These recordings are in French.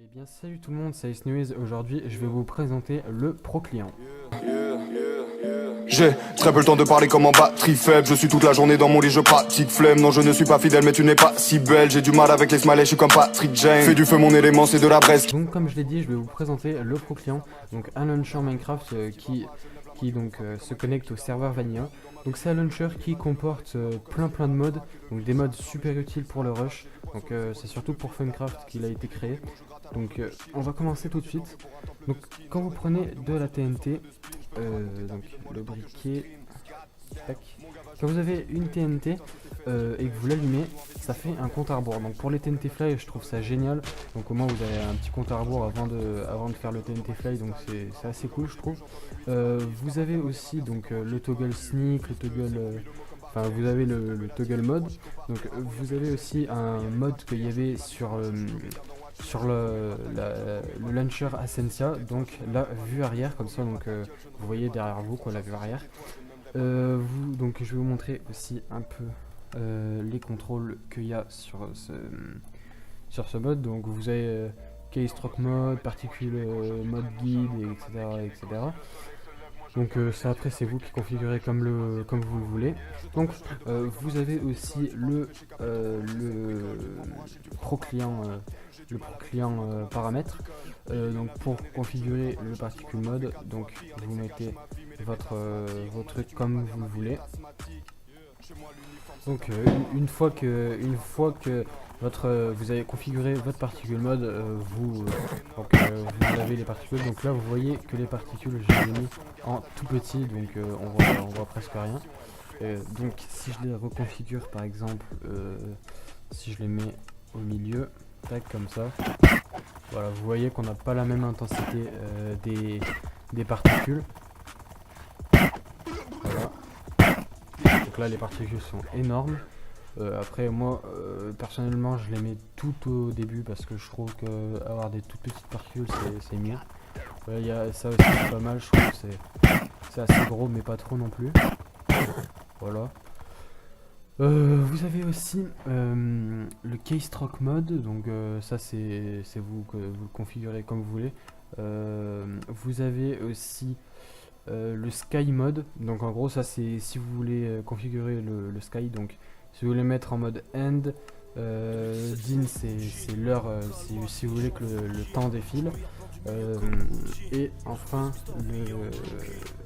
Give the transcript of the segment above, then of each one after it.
Eh bien salut tout le monde, c'est Snewiz. Aujourd'hui je vais vous présenter le Pro Client. J'ai très peu le temps de parler comme en batterie faible. Je suis toute la journée dans mon lit, je pratique flemme. Non je ne suis pas fidèle mais tu n'es pas si belle. J'ai du mal avec les smileys, je suis comme Patrick Jane. Fais du feu mon élément, c'est de la braise. Donc comme je l'ai dit, je vais vous présenter le Pro Client. Donc un launcher Minecraft qui se connecte au serveur Vanilla. Donc c'est un launcher qui comporte plein de modes. Donc des modes super utiles pour le rush. Donc c'est surtout pour Funcraft qu'il a été créé. Donc on va commencer tout de suite. Donc quand vous prenez de la TNT, donc le briquet, tac. Quand vous avez une TNT et que vous l'allumez, ça fait un compte à rebours. Donc pour les TNT Fly, je trouve ça génial. Donc au moins vous avez un petit compte à rebours avant de faire le TNT Fly, donc c'est assez cool je trouve. Vous avez aussi donc le toggle sneak, le toggle... Enfin, vous avez le toggle mode. Donc vous avez aussi un mode qu'il y avait sur le launcher Ascensia, donc la vue arrière comme ça, donc vous voyez derrière vous quoi, la vue arrière. Donc je vais vous montrer aussi un peu les contrôles qu'il y a sur ce mode. Donc vous avez keystroke mode, particule mode guide, etc. Donc ça après c'est vous qui configurez comme vous le voulez. Donc vous avez aussi le Pro Client, paramètres. Donc pour configurer le particule mode, donc vous mettez votre truc comme vous le voulez. Donc une fois que vous avez configuré votre particule mode, vous avez les particules. Donc là vous voyez que les particules je les ai mis en tout petit, donc on voit presque rien. Donc si je les reconfigure par exemple, si je les mets au milieu, tac comme ça, voilà, vous voyez qu'on n'a pas la même intensité des particules. Voilà. Donc là les particules sont énormes. Après moi personnellement je les mets tout au début parce que je trouve que avoir des toutes petites particules c'est mieux. Il y a ça aussi c'est pas mal, je trouve que c'est assez gros mais pas trop non plus. Voilà. Vous avez aussi le keystroke mode, donc ça c'est vous que vous le configurez comme vous voulez. Vous avez aussi le sky mode, donc en gros ça c'est si vous voulez configurer le sky, donc si vous voulez mettre en mode end, din c'est l'heure, si vous voulez que le temps défile. Et enfin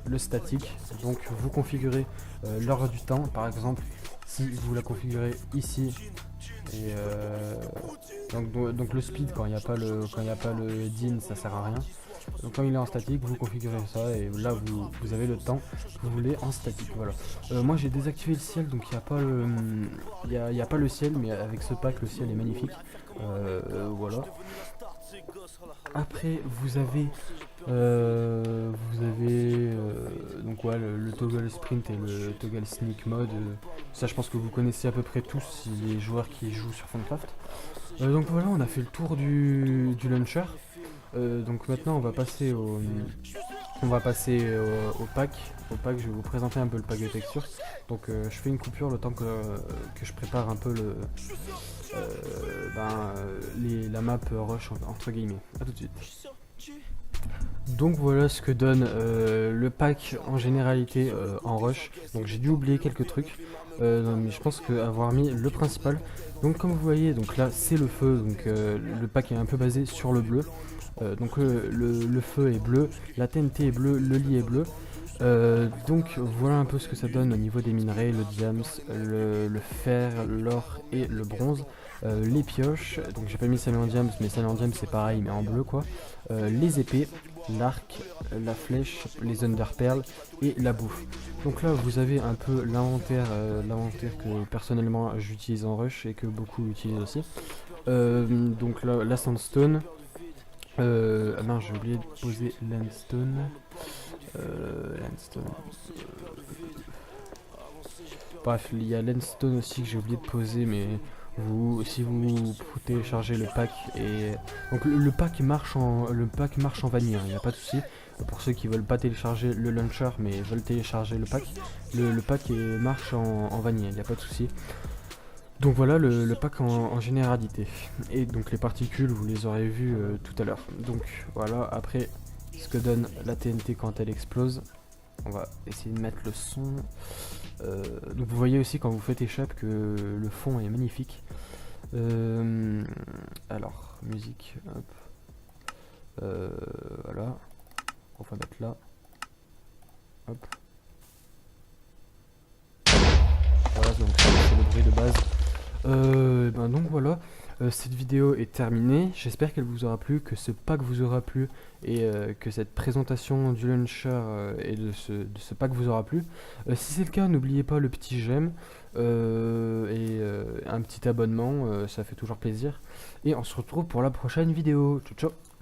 le statique, donc vous configurez l'heure du temps, par exemple si vous la configurez ici et donc le speed quand il n'y a pas le din ça sert à rien. Donc quand il est en statique vous configurez ça et là vous avez le temps que vous voulez en statique. Voilà. Moi j'ai désactivé le ciel, donc il n'y a pas le ciel, mais avec ce pack le ciel est magnifique. Voilà. Après vous avez donc ouais, le toggle sprint et le toggle sneak mode. Ça je pense que vous connaissez à peu près tous les joueurs qui jouent sur Funcraft. Donc voilà, on a fait le tour du launcher. Donc maintenant on va passer au pack. Au pack, je vais vous présenter un peu le pack de textures. Donc je fais une coupure le temps que je prépare un peu la map rush entre guillemets. A tout de suite. Donc voilà ce que donne le pack en généralité en rush. Donc j'ai dû oublier quelques trucs, mais je pense qu'avoir mis le principal. Donc comme vous voyez, donc là c'est le feu, donc le pack est un peu basé sur le bleu. Donc le feu est bleu, la TNT est bleue, le lit est bleu. Donc voilà un peu ce que ça donne au niveau des minerais, le diams, le fer, l'or et le bronze. Les pioches, donc j'ai pas mis celle en diams, mais celle en diams c'est pareil mais en bleu quoi. Les épées, l'arc, la flèche, les underpearls et la bouffe. Donc là vous avez un peu l'inventaire que personnellement j'utilise en rush et que beaucoup utilisent aussi. Donc là la sandstone. Ah non, j'ai oublié de poser landstone. Bref, il y a landstone aussi que j'ai oublié de poser, mais si vous téléchargez le pack et donc le pack marche en vanille, il n'y a pas de souci. Pour ceux qui veulent pas télécharger le launcher mais veulent télécharger le pack, le pack marche en vanille, il n'y a pas de souci. Donc voilà le pack en généralité. Et donc les particules, vous les aurez vues tout à l'heure. Donc voilà, après ce que donne la TNT quand elle explose. On va essayer de mettre le son. Donc vous voyez aussi quand vous faites échappe que le fond est magnifique. Alors, musique, hop. Voilà. On va mettre là. Hop. Voilà, donc c'est le bruit de base. Donc voilà, cette vidéo est terminée. J'espère qu'elle vous aura plu, que ce pack vous aura plu et que cette présentation du launcher et de ce pack vous aura plu. Si c'est le cas, n'oubliez pas le petit j'aime et un petit abonnement, ça fait toujours plaisir. Et on se retrouve pour la prochaine vidéo. Ciao ciao.